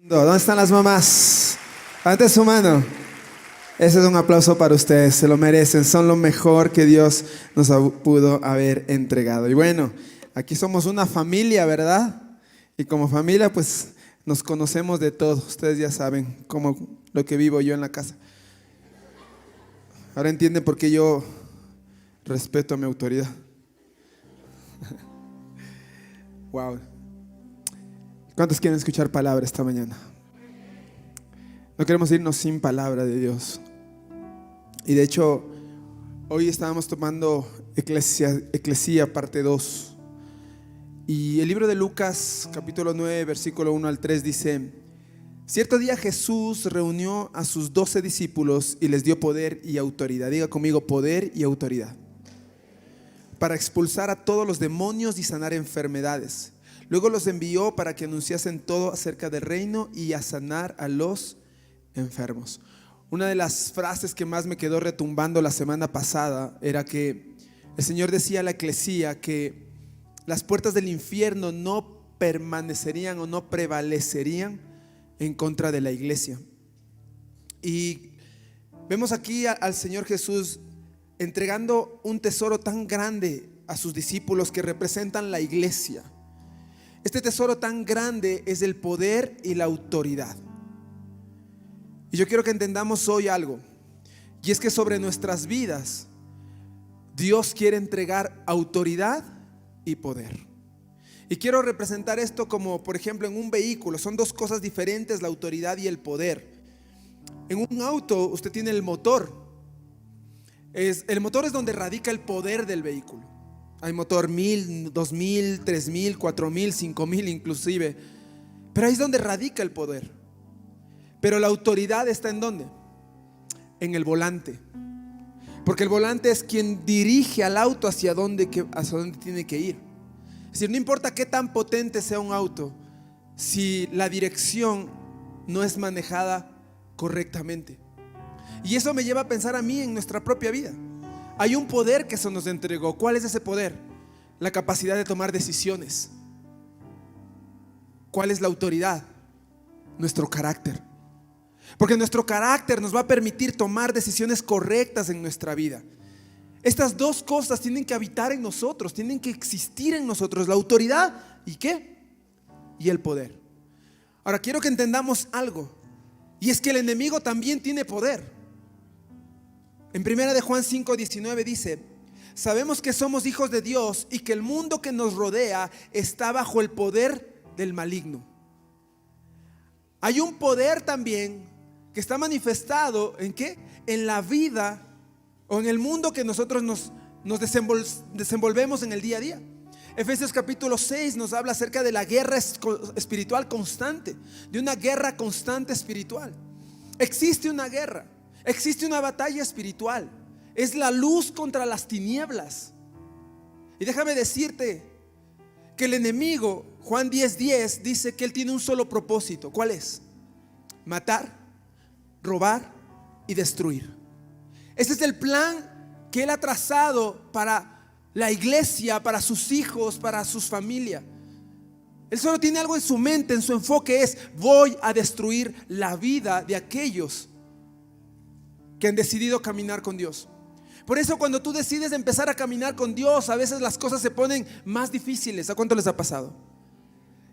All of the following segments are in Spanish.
¿Dónde están las mamás? Levante su mano. Ese es un aplauso para ustedes, se lo merecen, son lo mejor que Dios nos pudo haber entregado. Y bueno, aquí somos una familia, ¿verdad? Y como familia pues nos conocemos de todo, ustedes ya saben cómo lo que vivo yo en la casa. Ahora entienden por qué yo respeto a mi autoridad. Wow. ¿Cuántos quieren escuchar palabra esta mañana? No queremos irnos sin palabra de Dios. Y de hecho, hoy estábamos tomando Eclesía parte 2. Y el libro de Lucas, capítulo 9, versículo 1 al 3 dice: cierto día Jesús reunió a sus 12 discípulos y les dio poder y autoridad. Diga conmigo, poder y autoridad. Para expulsar a todos los demonios y sanar enfermedades. Luego los envió para que anunciasen todo acerca del reino y a sanar a los enfermos. Una de las frases que más me quedó retumbando la semana pasada era que el Señor decía a la eclesía que las puertas del infierno no permanecerían o no prevalecerían en contra de la iglesia. Y vemos aquí al Señor Jesús entregando un tesoro tan grande a sus discípulos que representan la iglesia. Este tesoro tan grande es el poder y la autoridad. Y yo quiero que entendamos hoy algo, y es que sobre nuestras vidas Dios quiere entregar autoridad y poder. Y quiero representar esto como, por ejemplo, en un vehículo. Son dos cosas diferentes, la autoridad y el poder. En un auto usted tiene el motor. El motor es donde radica el poder del vehículo. Hay motor 1000, 2000, 3000, 4000, 5000 inclusive. Pero ahí es donde radica el poder. Pero la autoridad está ¿en dónde? En el volante. Porque el volante es quien dirige al auto hacia dónde tiene que ir. Es decir, no importa qué tan potente sea un auto, si la dirección no es manejada correctamente. Y eso me lleva a pensar a mí en nuestra propia vida. Hay un poder que se nos entregó. ¿Cuál es ese poder? La capacidad de tomar decisiones. ¿Cuál es la autoridad? Nuestro carácter. Porque nuestro carácter nos va a permitir tomar decisiones correctas en nuestra vida. Estas dos cosas tienen que habitar en nosotros, tienen que existir en nosotros. La autoridad y ¿qué? Y el poder. Ahora quiero que entendamos algo, y es que el enemigo también tiene poder. En 1 de Juan 5:19 dice: sabemos que somos hijos de Dios y que el mundo que nos rodea está bajo el poder del maligno. Hay un poder también que está manifestado ¿en qué? En la vida o en el mundo que nosotros nos desenvolvemos en el día a día. Efesios capítulo 6 nos habla acerca de la guerra espiritual constante, de una guerra constante espiritual. Existe una guerra, existe una batalla espiritual. Es la luz contra las tinieblas. Y déjame decirte que el enemigo, Juan 10:10 dice que él tiene un solo propósito. ¿Cuál es? Matar, robar y destruir. Ese es el plan que él ha trazado para la iglesia, para sus hijos, para sus familias. Él solo tiene algo en su mente, en su enfoque es: voy a destruir la vida de aquellos que han decidido caminar con Dios. Por eso cuando tú decides empezar a caminar con Dios, a veces las cosas se ponen más difíciles. ¿A cuánto les ha pasado?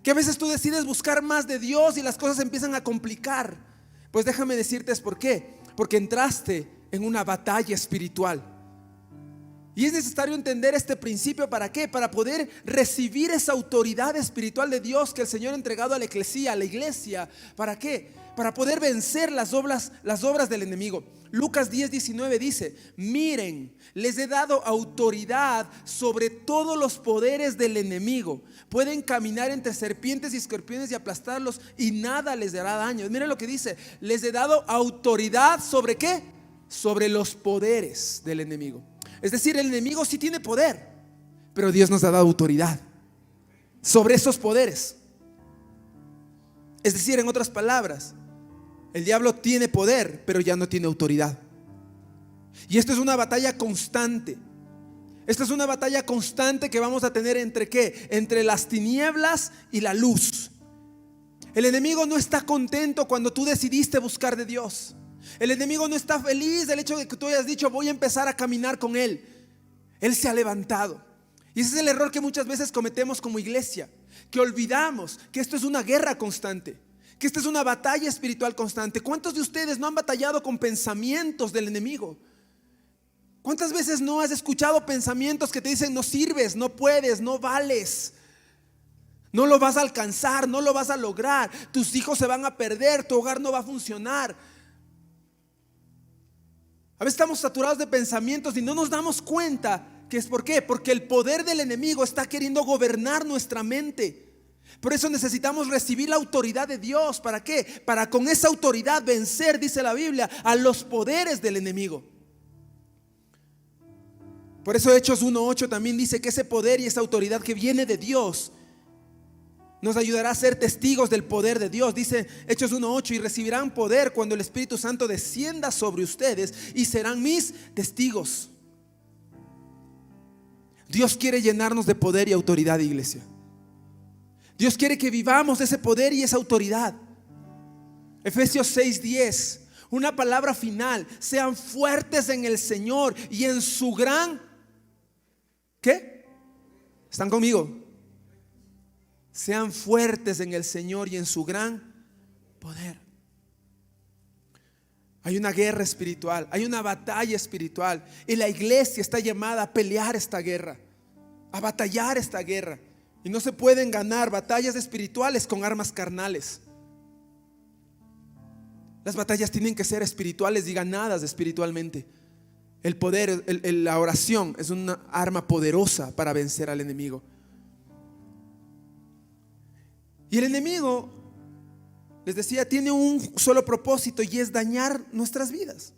Que a veces tú decides buscar más de Dios y las cosas empiezan a complicar. Pues déjame decirte es por qué. Porque entraste en una batalla espiritual. Y es necesario entender este principio. ¿Para qué? Para poder recibir esa autoridad espiritual de Dios que el Señor ha entregado a la eclesía, a la iglesia. ¿Para qué? Para poder vencer las obras del enemigo. Lucas 10:19 dice: miren, les he dado autoridad sobre todos los poderes del enemigo. Pueden caminar entre serpientes y escorpiones y aplastarlos y nada les dará daño. Miren lo que dice: les he dado autoridad sobre ¿qué? Sobre los poderes del enemigo. Es decir, el enemigo sí tiene poder, pero Dios nos ha dado autoridad sobre esos poderes. Es decir, en otras palabras, el diablo tiene poder, pero ya no tiene autoridad. Y esto es una batalla constante. Esta es una batalla constante que vamos a tener entre ¿qué? Entre las tinieblas y la luz. El enemigo no está contento cuando tú decidiste buscar de Dios. El enemigo no está feliz del hecho de que tú hayas dicho voy a empezar a caminar con Él. Él se ha levantado. Y ese es el error que muchas veces cometemos como iglesia, que olvidamos que esto es una guerra constante, que esta es una batalla espiritual constante. ¿Cuántos de ustedes no han batallado con pensamientos del enemigo? ¿Cuántas veces no has escuchado pensamientos que te dicen no sirves, no puedes, no vales, no lo vas a alcanzar, no lo vas a lograr, tus hijos se van a perder, tu hogar no va a funcionar? A veces estamos saturados de pensamientos y no nos damos cuenta que es ¿por qué? Porque el poder del enemigo está queriendo gobernar nuestra mente. Por eso necesitamos recibir la autoridad de Dios. ¿Para qué? Para con esa autoridad vencer, dice la Biblia, a los poderes del enemigo. Por eso Hechos 1:8 también dice que ese poder y esa autoridad que viene de Dios nos ayudará a ser testigos del poder de Dios. Dice Hechos 1:8: y recibirán poder cuando el Espíritu Santo descienda sobre ustedes y serán mis testigos. Dios quiere llenarnos de poder y autoridad, iglesia. Dios quiere que vivamos ese poder y esa autoridad. Efesios 6:10, una palabra final: sean fuertes en el Señor y en su gran ¿qué? ¿Están conmigo? Sean fuertes en el Señor y en su gran poder. Hay una guerra espiritual, hay una batalla espiritual, y la iglesia está llamada a pelear esta guerra, a batallar esta guerra. Y no se pueden ganar batallas espirituales con armas carnales. Las batallas tienen que ser espirituales y ganadas espiritualmente. El poder, la oración es una arma poderosa para vencer al enemigo. Y el enemigo, les decía, tiene un solo propósito, y es dañar nuestras vidas.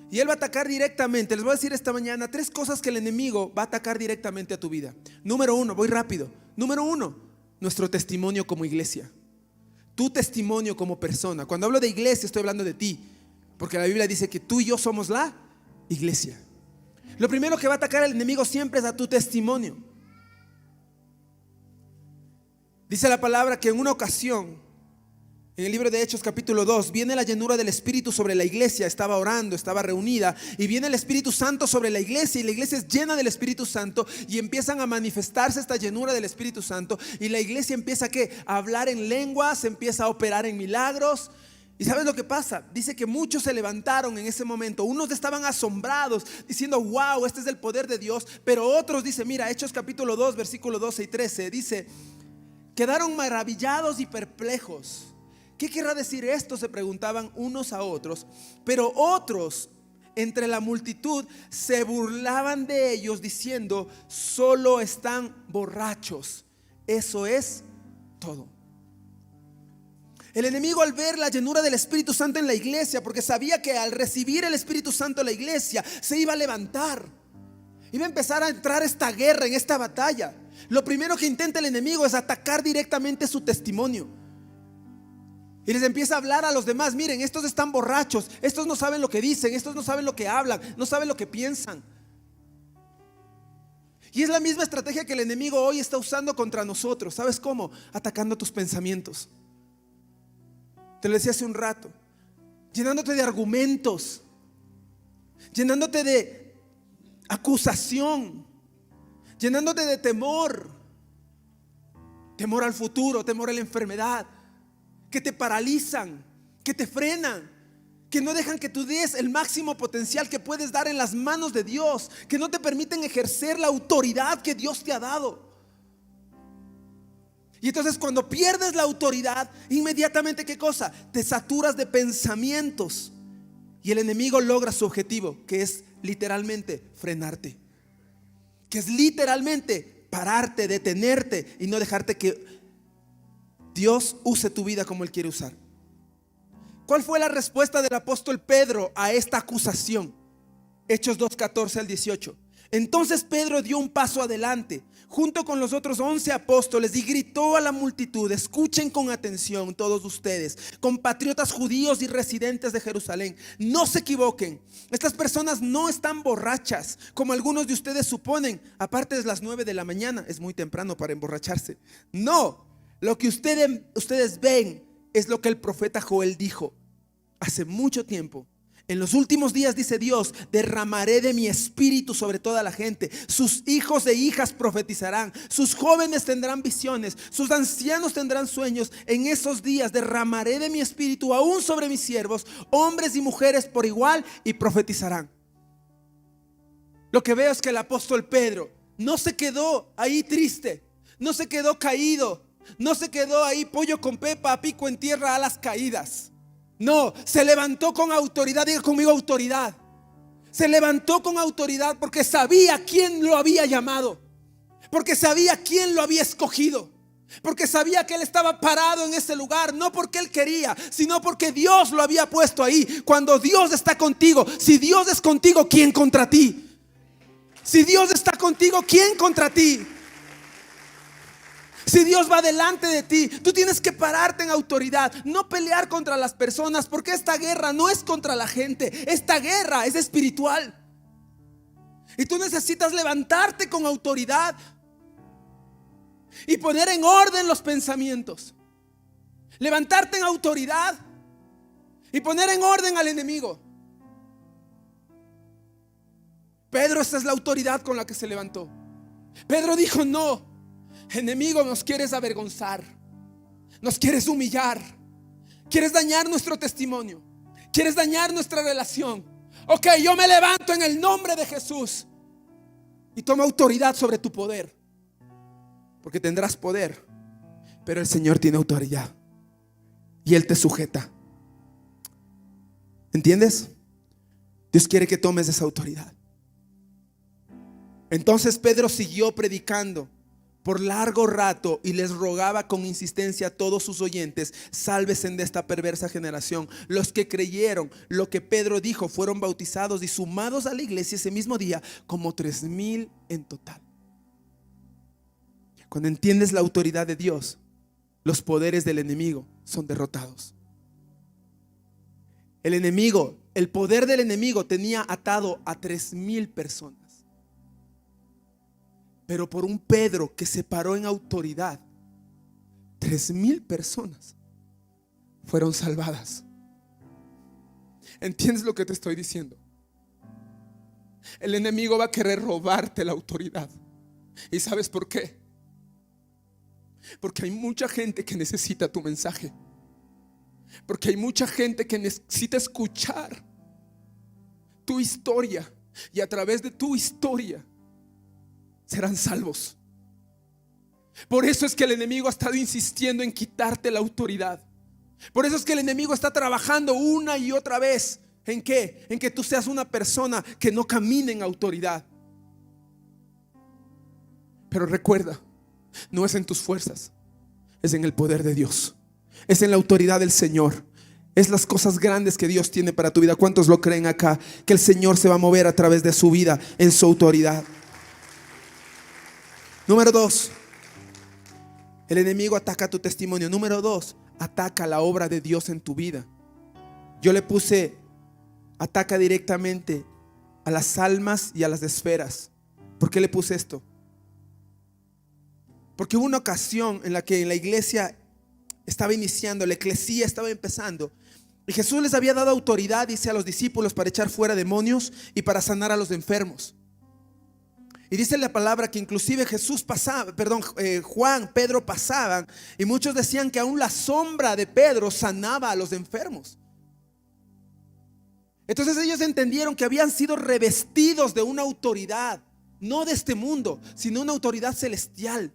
Y él va a atacar directamente. Les voy a decir esta mañana 3 cosas que el enemigo va a atacar directamente a tu vida. Número 1, voy rápido. Número 1, nuestro testimonio como iglesia. Tu testimonio como persona. Cuando hablo de iglesia estoy hablando de ti, porque la Biblia dice que tú y yo somos la iglesia. Lo primero que va a atacar el enemigo siempre es a tu testimonio. Dice la palabra que en una ocasión, en el libro de Hechos capítulo 2, viene la llenura del Espíritu sobre la iglesia. Estaba orando, estaba reunida, y viene el Espíritu Santo sobre la iglesia, y la iglesia es llena del Espíritu Santo, y empiezan a manifestarse esta llenura del Espíritu Santo, y la iglesia empieza a hablar en lenguas, empieza a operar en milagros. ¿Y sabes lo que pasa? Dice que muchos se levantaron en ese momento. Unos estaban asombrados diciendo wow, este es el poder de Dios. Pero otros, dice, mira, Hechos capítulo 2 versículo 12 y 13, dice: quedaron maravillados y perplejos. ¿Qué querrá decir esto?, se preguntaban unos a otros. Pero otros entre la multitud se burlaban de ellos diciendo: solo están borrachos. Eso es todo. El enemigo, al ver la llenura del Espíritu Santo en la iglesia, porque sabía que al recibir el Espíritu Santo en la iglesia se iba a levantar, iba a empezar a entrar esta guerra, en esta batalla. Lo primero que intenta el enemigo es atacar directamente su testimonio. Y les empieza a hablar a los demás: miren, estos están borrachos, estos no saben lo que dicen, estos no saben lo que hablan, no saben lo que piensan. Y es la misma estrategia que el enemigo hoy está usando contra nosotros. ¿Sabes cómo? Atacando tus pensamientos. Te lo decía hace un rato, llenándote de argumentos, llenándote de acusación, llenándote de temor. Temor al futuro, temor a la enfermedad, que te paralizan, que te frenan, que no dejan que tú des el máximo potencial que puedes dar en las manos de Dios, que no te permiten ejercer la autoridad que Dios te ha dado. Y entonces cuando pierdes la autoridad, inmediatamente, ¿qué cosa? Te saturas de pensamientos, y el enemigo logra su objetivo, que es literalmente frenarte, que es literalmente pararte, detenerte y no dejarte que Dios use tu vida como Él quiere usar. ¿Cuál fue la respuesta del apóstol Pedro a esta acusación? Hechos 2:14 al 18. Entonces Pedro dio un paso adelante junto con los otros 11 apóstoles y gritó a la multitud: escuchen con atención todos ustedes, compatriotas judíos y residentes de Jerusalén, no se equivoquen. Estas personas no están borrachas como algunos de ustedes suponen. Aparte, es las 9 de la mañana, es muy temprano para emborracharse. No, Lo que ustedes ven es lo que el profeta Joel dijo hace mucho tiempo. En los últimos días, dice Dios, derramaré de mi espíritu sobre toda la gente. Sus hijos e hijas profetizarán, sus jóvenes tendrán visiones, sus ancianos tendrán sueños. En esos días derramaré de mi espíritu aún sobre mis siervos, hombres y mujeres por igual, y profetizarán. Lo que veo es que el apóstol Pedro no se quedó ahí triste, no se quedó caído, no se quedó ahí pollo con pepa, a pico en tierra, alas caídas. No, se levantó con autoridad. Diga conmigo: autoridad. Se levantó con autoridad porque sabía quién lo había llamado, porque sabía quién lo había escogido, porque sabía que él estaba parado en ese lugar, no porque él quería, sino porque Dios lo había puesto ahí. Cuando Dios está contigo, si Dios es contigo, ¿quién contra ti? Si Dios está contigo, ¿quién contra ti? Si Dios va delante de ti, tú tienes que pararte en autoridad, no pelear contra las personas, porque esta guerra no es contra la gente, esta guerra es espiritual. Y tú necesitas levantarte con autoridad y poner en orden los pensamientos. Levantarte en autoridad y poner en orden al enemigo. Pedro, esta es la autoridad con la que se levantó. Pedro dijo: no, enemigo, nos quieres avergonzar, nos quieres humillar, quieres dañar nuestro testimonio, quieres dañar nuestra relación. Ok, yo me levanto en el nombre de Jesús y toma autoridad sobre tu poder, porque tendrás poder, pero el Señor tiene autoridad y Él te sujeta. ¿Entiendes? Dios quiere que tomes esa autoridad. Entonces Pedro siguió predicando por largo rato y les rogaba con insistencia a todos sus oyentes: sálvense de esta perversa generación. Los que creyeron lo que Pedro dijo fueron bautizados y sumados a la iglesia ese mismo día, como 3,000 en total. Cuando entiendes la autoridad de Dios, los poderes del enemigo son derrotados. El poder del enemigo tenía atado a 3,000 personas. Pero por un Pedro que se paró en autoridad, 3,000 personas fueron salvadas. ¿Entiendes lo que te estoy diciendo? El enemigo va a querer robarte la autoridad. ¿Y sabes por qué? Porque hay mucha gente que necesita tu mensaje. Porque hay mucha gente que necesita escuchar tu historia, y a través de tu historia serán salvos. Por eso es que el enemigo ha estado insistiendo en quitarte la autoridad. Por eso es que el enemigo está trabajando una y otra vez. ¿En qué? En que tú seas una persona que no camine en autoridad. Pero recuerda, no es en tus fuerzas, es en el poder de Dios, es en la autoridad del Señor. Es las cosas grandes que Dios tiene para tu vida. ¿Cuántos lo creen acá? Que el Señor se va a mover a través de su vida en su autoridad. Número 2, el enemigo ataca tu testimonio. Número 2, ataca la obra de Dios en tu vida. Yo le puse: ataca directamente a las almas y a las esferas. ¿Por qué le puse esto? Porque hubo una ocasión en la que en la iglesia estaba iniciando, la eclesía estaba empezando, y Jesús les había dado autoridad, dice, a los discípulos para echar fuera demonios y para sanar a los enfermos. Y dice la palabra que inclusive Juan, Pedro pasaban, y muchos decían que aún la sombra de Pedro sanaba a los enfermos. Entonces ellos entendieron que habían sido revestidos de una autoridad, no de este mundo, sino una autoridad celestial.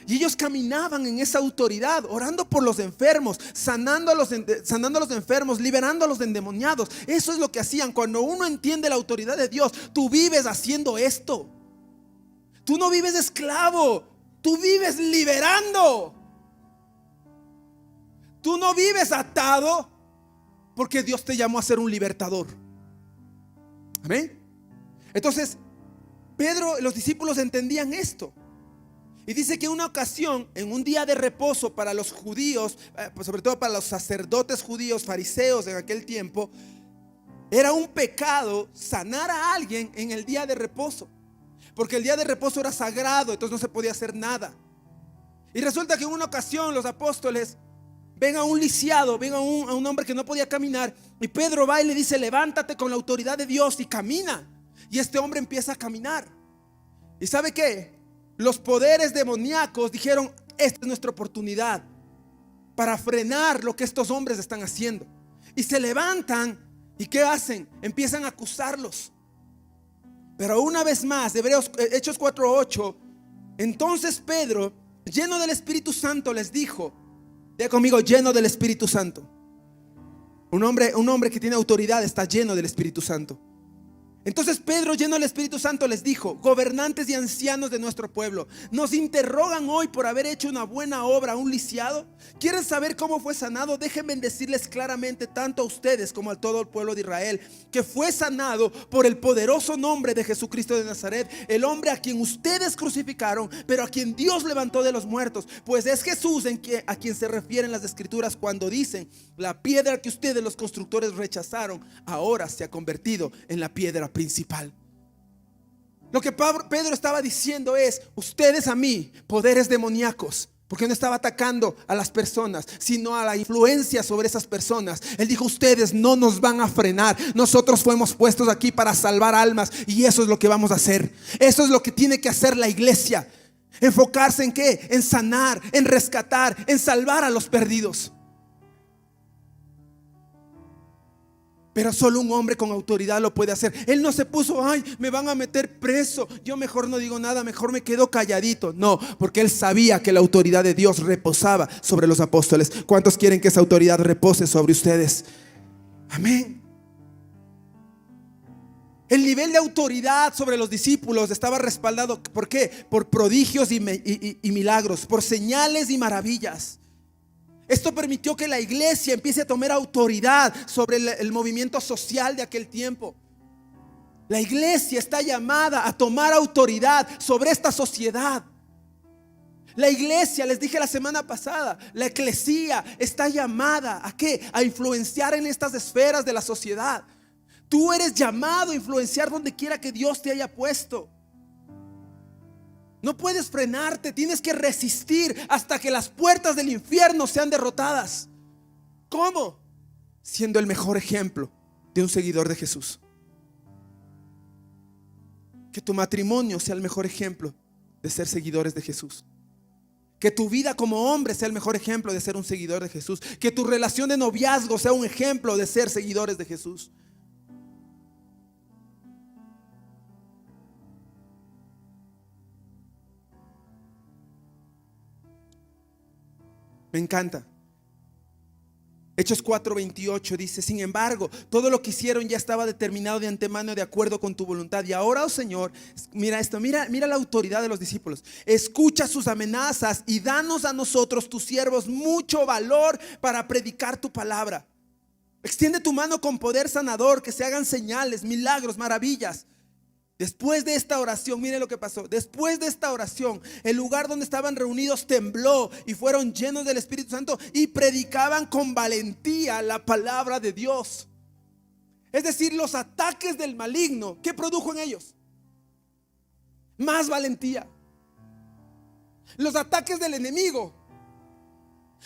Y ellos caminaban en esa autoridad, orando por los enfermos, sanando a los enfermos, liberando a los endemoniados. Eso es lo que hacían. Cuando uno entiende la autoridad de Dios, tú vives haciendo esto. Tú no vives esclavo, tú vives liberando. Tú no vives atado, porque Dios te llamó a ser un libertador. Amén. Entonces Pedro, los discípulos entendían esto. Y dice que en una ocasión, en un día de reposo para los judíos, sobre todo para los sacerdotes judíos, fariseos en aquel tiempo, era un pecado sanar a alguien en el día de reposo, porque el día de reposo era sagrado, entonces no se podía hacer nada. Y resulta que en una ocasión los apóstoles ven a un lisiado, ven a un hombre que no podía caminar, y Pedro va y le dice: levántate con la autoridad de Dios y camina. Y este hombre empieza a caminar. ¿Y sabe qué? Los poderes demoníacos dijeron: esta es nuestra oportunidad para frenar lo que estos hombres están haciendo. Y se levantan, ¿y qué hacen? Empiezan a acusarlos. Pero una vez más, Hechos 4:8, entonces Pedro, lleno del Espíritu Santo, les dijo, diga conmigo, lleno del Espíritu Santo. Un hombre que tiene autoridad está lleno del Espíritu Santo. Entonces Pedro, lleno del Espíritu Santo, les dijo: gobernantes y ancianos de nuestro pueblo, ¿nos interrogan hoy por haber hecho una buena obra a un lisiado? ¿Quieren saber cómo fue sanado? Déjenme decirles claramente, tanto a ustedes como a todo el pueblo de Israel, que fue sanado por el poderoso nombre de Jesucristo de Nazaret, el hombre a quien ustedes crucificaron, pero a quien Dios levantó de los muertos. Pues es Jesús a quien se refieren las Escrituras cuando dicen: la piedra que ustedes los constructores rechazaron, ahora se ha convertido en la piedra principal. Lo que Pedro estaba diciendo es: ustedes a mí, poderes demoníacos, porque no estaba atacando a las personas, sino a la influencia sobre esas personas. Él dijo: ustedes no nos van a frenar. Nosotros fuimos puestos aquí para salvar almas, y eso es lo que vamos a hacer. Eso es lo que tiene que hacer la iglesia. Enfocarse en qué? En sanar, en rescatar, en salvar a los perdidos. Pero solo un hombre con autoridad lo puede hacer. Él no se puso: ay, me van a meter preso, yo mejor no digo nada, mejor me quedo calladito. No, porque él sabía que la autoridad de Dios reposaba sobre los apóstoles. ¿Cuántos quieren que esa autoridad repose sobre ustedes? Amén. El nivel de autoridad sobre los discípulos estaba respaldado, ¿por qué? Por prodigios y milagros, por señales y maravillas. Esto permitió que la iglesia empiece a tomar autoridad sobre el movimiento social de aquel tiempo. La iglesia está llamada a tomar autoridad sobre esta sociedad. La iglesia, les dije la semana pasada, la eclesía está llamada ¿a qué? A influenciar en estas esferas de la sociedad. Tú eres llamado a influenciar donde quiera que Dios te haya puesto. No puedes frenarte, tienes que resistir hasta que las puertas del infierno sean derrotadas. ¿Cómo? Siendo el mejor ejemplo de un seguidor de Jesús. Que tu matrimonio sea el mejor ejemplo de ser seguidores de Jesús. Que tu vida como hombre sea el mejor ejemplo de ser un seguidor de Jesús. Que tu relación de noviazgo sea un ejemplo de ser seguidores de Jesús. Me encanta. Hechos 4:28 dice: sin embargo, todo lo que hicieron ya estaba determinado de antemano de acuerdo con tu voluntad. Y ahora, oh Señor, mira esto, mira la autoridad de los discípulos. Escucha sus amenazas y danos a nosotros, tus siervos, mucho valor para predicar tu palabra. Extiende tu mano con poder sanador, que se hagan señales, milagros, maravillas. Después de esta oración, mire lo que pasó. Después de esta oración, el lugar donde estaban reunidos tembló y fueron llenos del Espíritu Santo y predicaban con valentía la palabra de Dios. Es decir, los ataques del maligno, ¿qué produjo en ellos? Más valentía. Los ataques del enemigo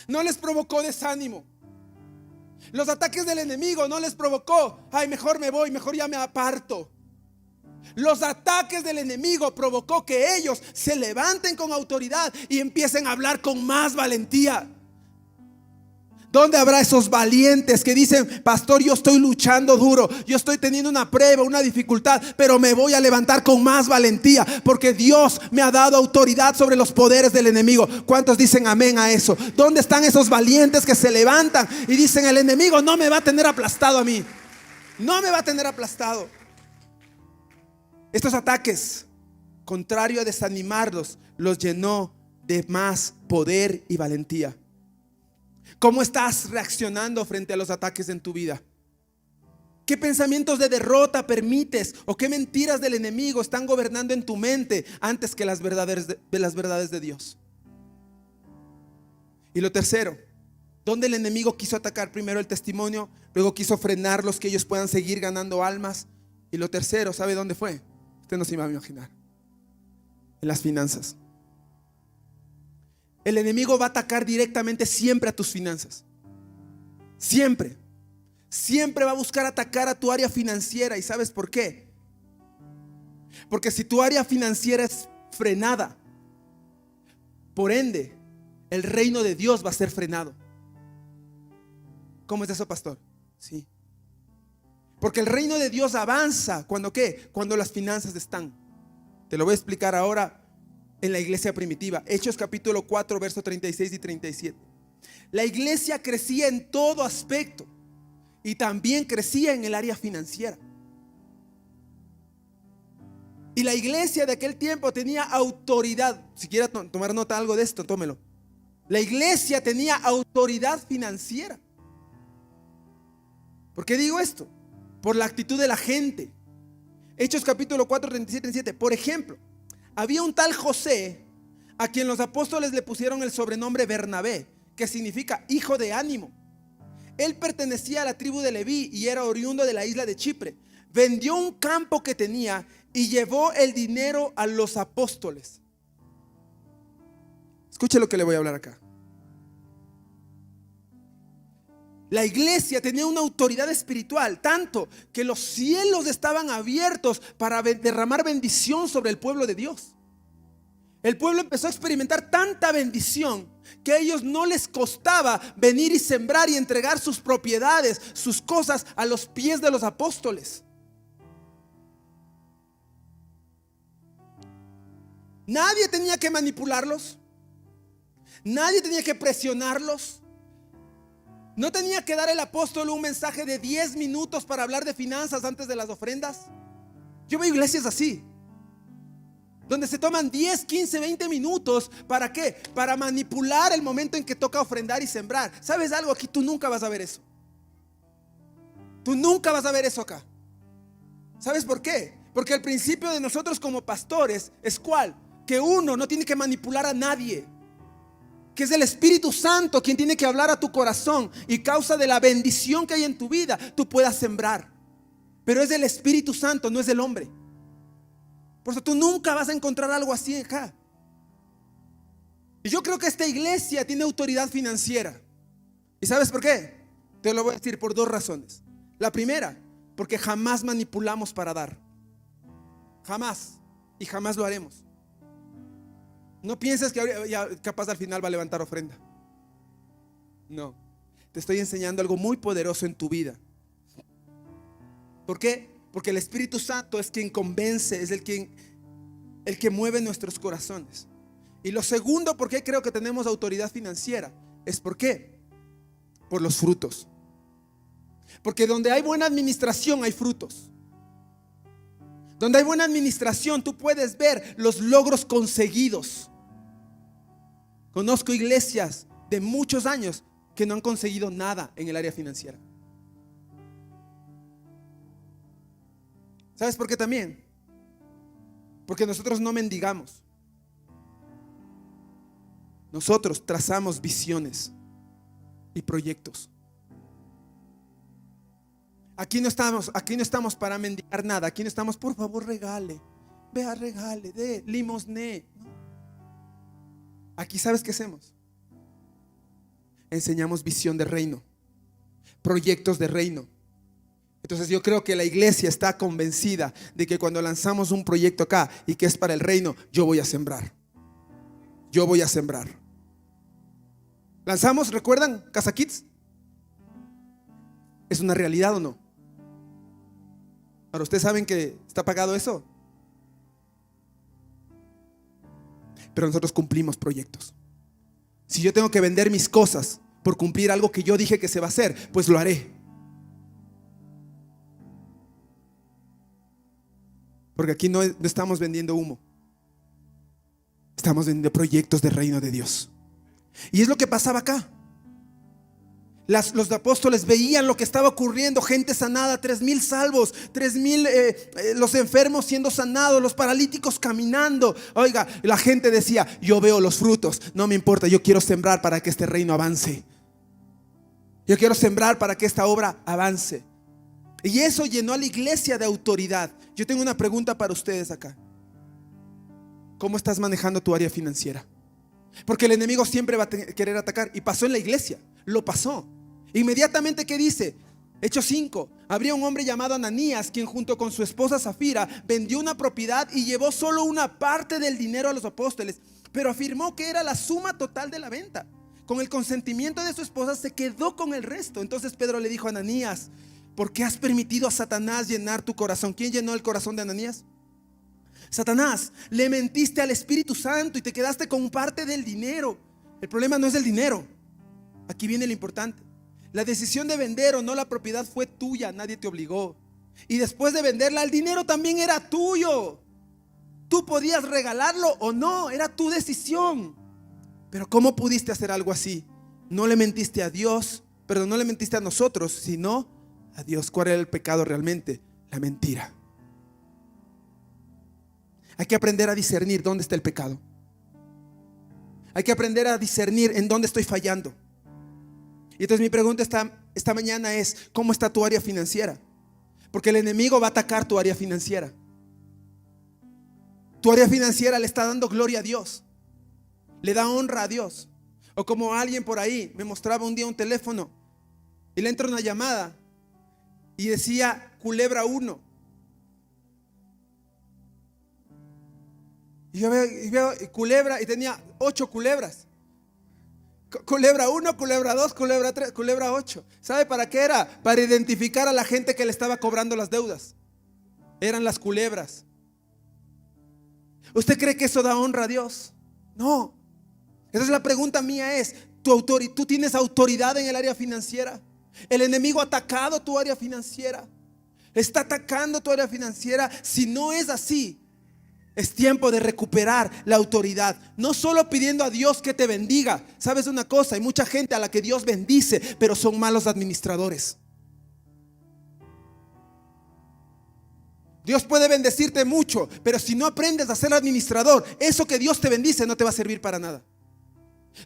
no les provocó desánimo. Los ataques del enemigo no les provocó: ay, mejor me voy, mejor ya me aparto. Los ataques del enemigo provocó que ellos se levanten con autoridad y empiecen a hablar con más valentía. ¿Dónde habrá esos valientes que dicen: pastor, yo estoy luchando duro, yo estoy teniendo una prueba, una dificultad, pero me voy a levantar con más valentía porque Dios me ha dado autoridad sobre los poderes del enemigo? ¿Cuántos dicen amén a eso? ¿Dónde están esos valientes que se levantan y dicen: el enemigo no me va a tener aplastado a mí? No me va a tener aplastado. Estos ataques, contrario a desanimarlos, los llenó de más poder y valentía. ¿Cómo estás reaccionando frente a los ataques en tu vida? ¿Qué pensamientos de derrota permites o qué mentiras del enemigo están gobernando en tu mente antes que las verdades de Dios? Y lo tercero, ¿dónde el enemigo quiso atacar? Primero el testimonio, luego quiso frenarlos, que ellos puedan seguir ganando almas. Y lo tercero, ¿sabe dónde fue? Usted no se iba a imaginar. En las finanzas. El enemigo va a atacar directamente siempre a tus finanzas. Siempre. Siempre va a buscar atacar a tu área financiera. ¿Y sabes por qué? Porque si tu área financiera es frenada, por ende, el reino de Dios va a ser frenado. ¿Cómo es eso, pastor? Sí. Porque el reino de Dios avanza cuando ¿qué? Cuando las finanzas están. Te lo voy a explicar ahora en la iglesia primitiva. Hechos capítulo 4, versos 36 y 37. La iglesia crecía en todo aspecto y también crecía en el área financiera. Y la iglesia de aquel tiempo tenía autoridad. Si quiere tomar nota de algo de esto, tómelo. La iglesia tenía autoridad financiera. ¿Por qué digo esto? Por la actitud de la gente. Hechos capítulo 4, 37, 37. Por ejemplo, había un tal José a quien los apóstoles le pusieron el sobrenombre Bernabé, que significa hijo de ánimo. Él pertenecía a la tribu de Leví y era oriundo de la isla de Chipre. Vendió un campo que tenía y llevó el dinero a los apóstoles. Escuche lo que le voy a hablar acá. La iglesia tenía una autoridad espiritual, tanto que los cielos estaban abiertos para derramar bendición sobre el pueblo de Dios. El pueblo empezó a experimentar tanta bendición que a ellos no les costaba venir y sembrar y entregar sus propiedades, sus cosas a los pies de los apóstoles. Nadie tenía que manipularlos. Nadie tenía que presionarlos. No tenía que dar el apóstol un mensaje de 10 minutos para hablar de finanzas antes de las ofrendas. Yo veo iglesias así, donde se toman 10, 15, 20 minutos. ¿Para qué? Para manipular el momento en que toca ofrendar y sembrar. ¿Sabes algo? Aquí tú nunca vas a ver eso. Tú nunca vas a ver eso acá. ¿Sabes por qué? Porque el principio de nosotros como pastores es ¿cuál? Que uno no tiene que manipular a nadie, que es el Espíritu Santo quien tiene que hablar a tu corazón y causa de la bendición que hay en tu vida tú puedas sembrar. Pero es el Espíritu Santo, no es el hombre. Por eso tú nunca vas a encontrar algo así acá. Y yo creo que esta iglesia tiene autoridad financiera. ¿Y sabes por qué? Te lo voy a decir por dos razones. La primera, porque jamás manipulamos para dar. Jamás. Y jamás lo haremos. No pienses que ya capaz al final va a levantar ofrenda. No. Te estoy enseñando algo muy poderoso en tu vida. ¿Por qué? Porque el Espíritu Santo es quien convence, es el que mueve nuestros corazones. Y lo segundo, ¿por qué creo que tenemos autoridad financiera? Es ¿por qué? Por los frutos. Porque donde hay buena administración hay frutos. Donde hay buena administración tú puedes ver los logros conseguidos. Conozco iglesias de muchos años que no han conseguido nada en el área financiera. ¿Sabes por qué también? Porque nosotros no mendigamos. Nosotros trazamos visiones y proyectos. Aquí no estamos para mendigar nada. Aquí no estamos, por favor regale, vea, regale, dé, limosné. Aquí ¿sabes qué hacemos? Enseñamos visión de reino, proyectos de reino. Entonces yo creo que la iglesia está convencida de que cuando lanzamos un proyecto acá y que es para el reino, yo voy a sembrar. Yo voy a sembrar. Lanzamos, ¿recuerdan? Casa Kids. ¿Es una realidad o no? Ahora, ¿ustedes saben que está pagado eso? Pero nosotros cumplimos proyectos. Si yo tengo que vender mis cosas por cumplir algo que yo dije que se va a hacer, pues lo haré. Porque aquí no estamos vendiendo humo. Estamos vendiendo proyectos del reino de Dios. Y es lo que pasaba acá. Los apóstoles veían lo que estaba ocurriendo, gente sanada, 3,000 salvos, 3,000 los enfermos siendo sanados, los paralíticos caminando. Oiga, la gente decía, yo veo los frutos, no me importa, yo quiero sembrar para que este reino avance. Yo quiero sembrar para que esta obra avance. Y eso llenó a la iglesia de autoridad. Yo tengo una pregunta para ustedes acá. ¿Cómo estás manejando tu área financiera? Porque el enemigo siempre va a querer atacar. Y pasó en la iglesia, lo pasó. Inmediatamente, ¿qué dice? Hechos 5, habría un hombre llamado Ananías, quien junto con su esposa Zafira vendió una propiedad y llevó solo una parte del dinero a los apóstoles, pero afirmó que era la suma total de la venta. Con el consentimiento de su esposa se quedó con el resto. Entonces Pedro le dijo a Ananías: ¿por qué has permitido a Satanás llenar tu corazón? ¿Quién llenó el corazón de Ananías? Satanás. Le mentiste al Espíritu Santo y te quedaste con parte del dinero. El problema no es el dinero. Aquí viene lo importante. La decisión de vender o no la propiedad fue tuya, nadie te obligó. Y después de venderla, el dinero también era tuyo. Tú podías regalarlo o no, era tu decisión. Pero ¿cómo pudiste hacer algo así? No le mentiste a Dios, perdón, no le mentiste a nosotros, sino a Dios. ¿Cuál era el pecado realmente? La mentira. Hay que aprender a discernir dónde está el pecado. Hay que aprender a discernir en dónde estoy fallando. Y entonces mi pregunta esta mañana es: ¿cómo está tu área financiera? Porque el enemigo va a atacar tu área financiera. Tu área financiera le está dando gloria a Dios, le da honra a Dios. O como alguien por ahí me mostraba un día un teléfono y le entra una llamada y decía Culebra 1. Y yo veo culebra y tenía 8 culebras. Culebra 1, culebra 2, culebra 3, culebra 8. ¿Sabe para qué era? Para identificar a la gente que le estaba cobrando las deudas. Eran las culebras. ¿Usted cree que eso da honra a Dios? No. Entonces la pregunta mía es: ¿tú tienes autoridad en el área financiera? El enemigo ha atacado tu área financiera. Está atacando tu área financiera. Si no es así, es tiempo de recuperar la autoridad. No solo pidiendo a Dios que te bendiga. ¿Sabes una cosa? Hay mucha gente a la que Dios bendice, pero son malos administradores. Dios puede bendecirte mucho, pero si no aprendes a ser administrador, eso que Dios te bendice no te va a servir para nada.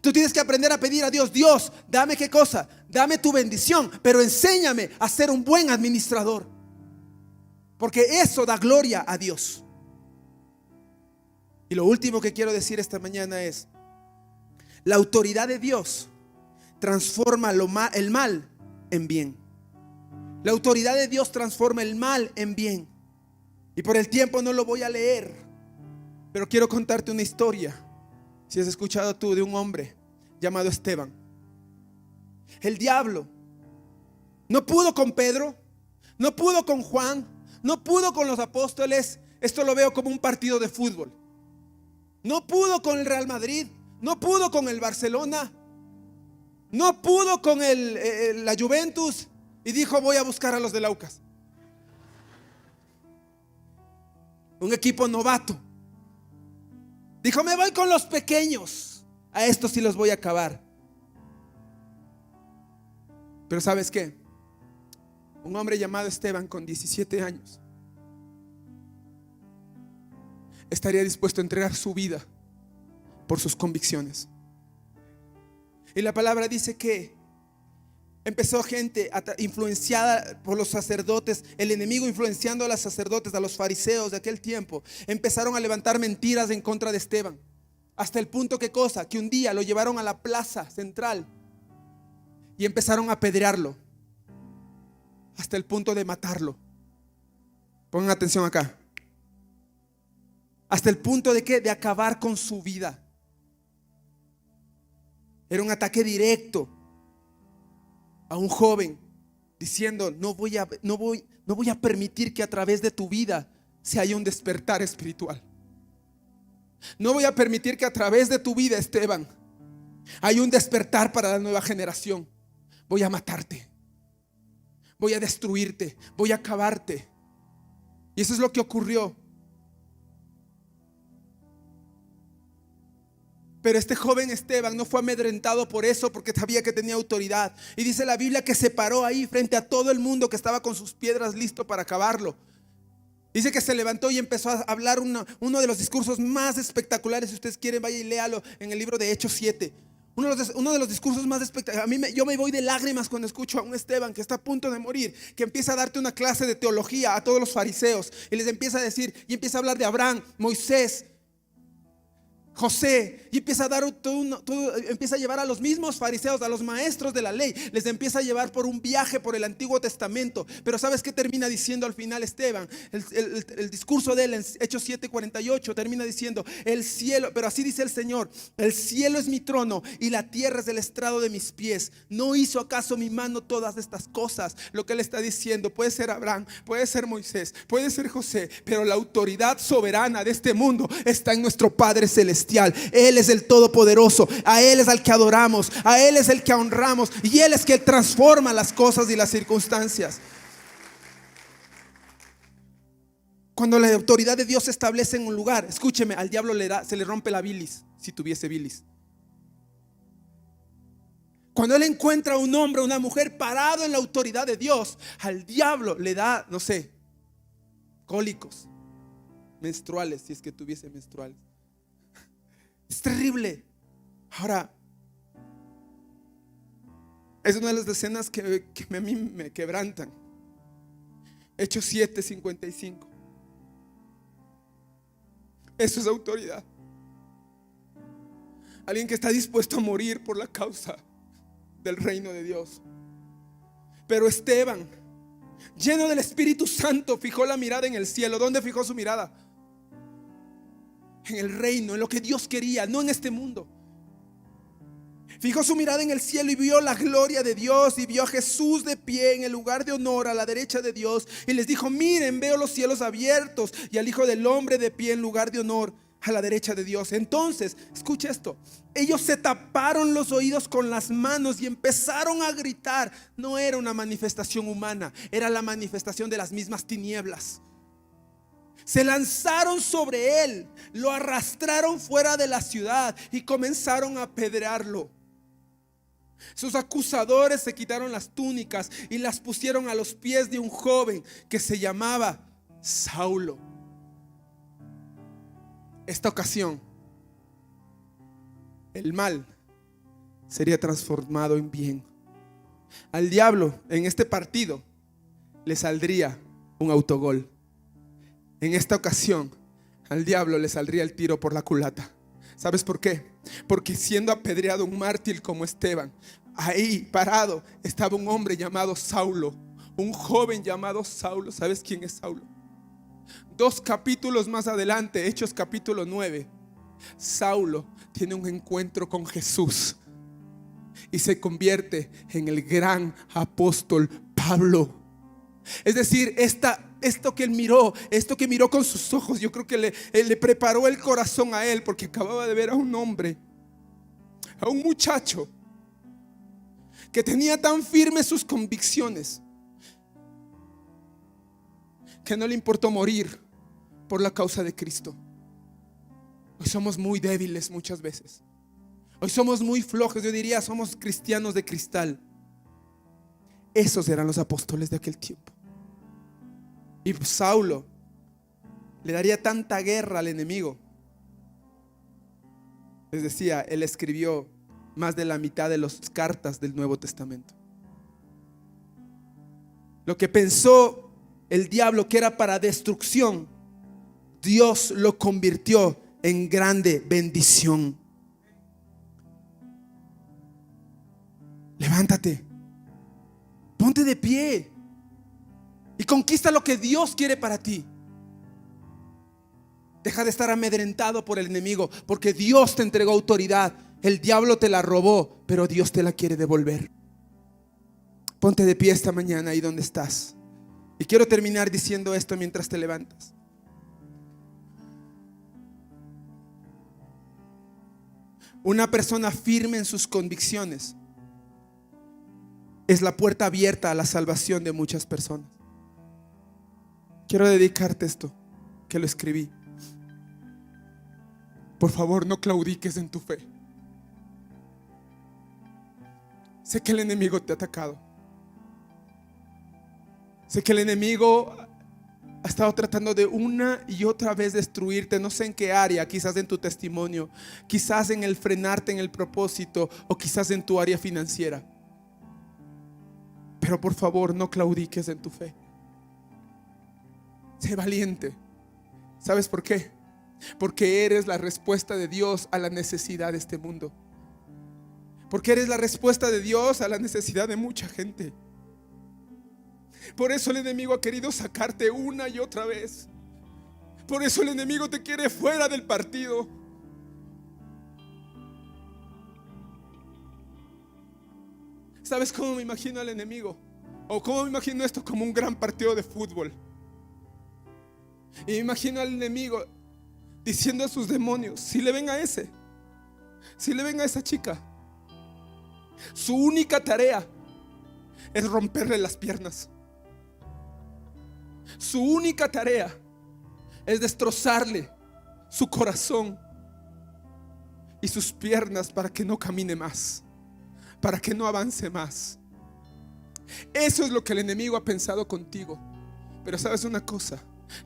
Tú tienes que aprender a pedir a Dios: Dios, dame qué cosa, dame tu bendición, pero enséñame a ser un buen administrador, porque eso da gloria a Dios. Y lo último que quiero decir esta mañana es: la autoridad de Dios transforma el mal en bien. La autoridad de Dios transforma el mal en bien. Y por el tiempo no lo voy a leer, pero quiero contarte una historia, si has escuchado tú, de un hombre llamado Esteban. El diablo no pudo con Pedro, no pudo con Juan, no pudo con los apóstoles. Esto lo veo como un partido de fútbol. No pudo con el Real Madrid, no pudo con el Barcelona, no pudo con la Juventus, y dijo: voy a buscar a los del Aucas. Un equipo novato. Dijo: me voy con los pequeños, a estos sí los voy a acabar. Pero ¿sabes qué? Un hombre llamado Esteban, con 17 años, estaría dispuesto a entregar su vida por sus convicciones. Y la palabra dice que empezó gente influenciada por los sacerdotes, el enemigo influenciando a los sacerdotes, a los fariseos de aquel tiempo. Empezaron a levantar mentiras en contra de Esteban, hasta el punto que un día lo llevaron a la plaza central y empezaron a apedrearlo, hasta el punto de matarlo. Pongan atención acá. Hasta el punto de ¿qué? De acabar con su vida. Era un ataque directo a un joven, diciendo: no voy a permitir que a través de tu vida se haya un despertar espiritual. No voy a permitir que a través de tu vida, Esteban, haya un despertar para la nueva generación. Voy a matarte, voy a destruirte, voy a acabarte. Y eso es lo que ocurrió. Pero este joven Esteban no fue amedrentado por eso, porque sabía que tenía autoridad. Y dice la Biblia que se paró ahí frente a todo el mundo que estaba con sus piedras listo para acabarlo. Dice que se levantó y empezó a hablar uno de los discursos más espectaculares. Si ustedes quieren, vaya y léalo en el libro de Hechos 7. Uno de los discursos más espectaculares. Yo me voy de lágrimas cuando escucho a un Esteban que está a punto de morir, que empieza a darte una clase de teología a todos los fariseos y les empieza a decir, y empieza a hablar de Abraham, Moisés, José, y empieza a dar empieza a llevar a los mismos fariseos, a los maestros de la ley, les empieza a llevar por un viaje por el Antiguo Testamento. Pero ¿sabes qué termina diciendo al final Esteban? El discurso de él en Hechos 7:48 termina diciendo: el cielo, pero así dice el Señor, el cielo es mi trono y la tierra es el estrado de mis pies. ¿No hizo acaso mi mano todas estas cosas? Lo que él está diciendo: puede ser Abraham, puede ser Moisés, puede ser José, pero la autoridad soberana de este mundo está en nuestro Padre Celestial. Él es el Todopoderoso, a Él es al que adoramos, a Él es el que honramos, y Él es que transforma las cosas y las circunstancias. Cuando la autoridad de Dios se establece en un lugar, escúcheme, al diablo se le rompe la bilis, si tuviese bilis. Cuando él encuentra a un hombre o una mujer parado en la autoridad de Dios, al diablo le da, no sé, cólicos menstruales, si es que tuviese menstruales. Es terrible. Ahora, es una de las escenas que a mí me quebrantan. Hechos 7:55. Eso es autoridad. Alguien que está dispuesto a morir por la causa del reino de Dios. Pero Esteban, lleno del Espíritu Santo, fijó la mirada en el cielo. ¿Dónde fijó su mirada? En el reino, en lo que Dios quería, no en este mundo. Fijó su mirada en el cielo y vio la gloria de Dios, y vio a Jesús de pie en el lugar de honor a la derecha de Dios, y les dijo: miren, veo los cielos abiertos y al Hijo del Hombre de pie en lugar de honor a la derecha de Dios. Entonces, escucha esto, ellos se taparon los oídos con las manos y empezaron a gritar. No era una manifestación humana, era la manifestación de las mismas tinieblas. Se lanzaron sobre él, lo arrastraron fuera de la ciudad y comenzaron a apedrearlo. Sus acusadores se quitaron las túnicas y las pusieron a los pies de un joven que se llamaba Saulo. Esta ocasión, el mal sería transformado en bien. Al diablo en este partido le saldría un autogol. En esta ocasión, al diablo le saldría el tiro por la culata. ¿Sabes por qué? Porque siendo apedreado un mártir como Esteban, ahí parado estaba un hombre llamado Saulo, un joven llamado Saulo. ¿Sabes quién es Saulo? 2 capítulos más adelante, Hechos capítulo 9, Saulo tiene un encuentro con Jesús y se convierte en el gran apóstol Pablo. Es decir, esto que él miró, esto que miró con sus ojos, yo creo que le preparó el corazón a él, porque acababa de ver a un hombre, a un muchacho que tenía tan firmes sus convicciones que no le importó morir por la causa de Cristo. Hoy somos muy débiles muchas veces. Hoy somos muy flojos. Yo diría, somos cristianos de cristal. Esos eran los apóstoles de aquel tiempo. Y Saulo le daría tanta guerra al enemigo. Les decía, él escribió más de la mitad de las cartas del Nuevo Testamento. Lo que pensó el diablo que era para destrucción, Dios lo convirtió en grande bendición. Levántate, ponte de pie y conquista lo que Dios quiere para ti. Deja de estar amedrentado por el enemigo, porque Dios te entregó autoridad. El diablo te la robó, pero Dios te la quiere devolver. Ponte de pie esta mañana ahí donde estás. Y quiero terminar diciendo esto mientras te levantas. Una persona firme en sus convicciones es la puerta abierta a la salvación de muchas personas. Quiero dedicarte esto, que lo escribí. Por favor, no claudiques en tu fe. Sé que el enemigo te ha atacado. Sé que el enemigo ha estado tratando de una y otra vez destruirte. No sé en qué área, quizás en tu testimonio, quizás en el frenarte en el propósito, o quizás en tu área financiera. Pero por favor, no claudiques en tu fe. Sé valiente. ¿Sabes por qué? Porque eres la respuesta de Dios a la necesidad de este mundo. Porque eres la respuesta de Dios a la necesidad de mucha gente. Por eso el enemigo ha querido sacarte una y otra vez. Por eso el enemigo te quiere fuera del partido. ¿Sabes cómo me imagino al enemigo? O cómo me imagino esto, como un gran partido de fútbol. Y me imagino al enemigo diciendo a sus demonios: si le ven a ese, si le ven a esa chica, su única tarea es romperle las piernas. Su única tarea es destrozarle su corazón y sus piernas para que no camine más, para que no avance más. Eso es lo que el enemigo ha pensado contigo. Pero sabes una cosa: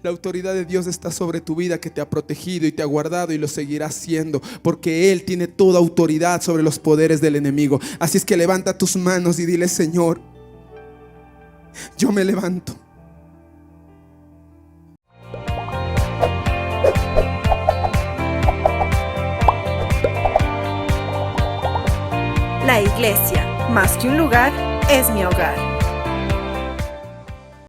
la autoridad de Dios está sobre tu vida, que te ha protegido y te ha guardado, y lo seguirá haciendo, porque Él tiene toda autoridad sobre los poderes del enemigo. Así es que levanta tus manos y dile: Señor, yo me levanto. La iglesia, más que un lugar, es mi hogar.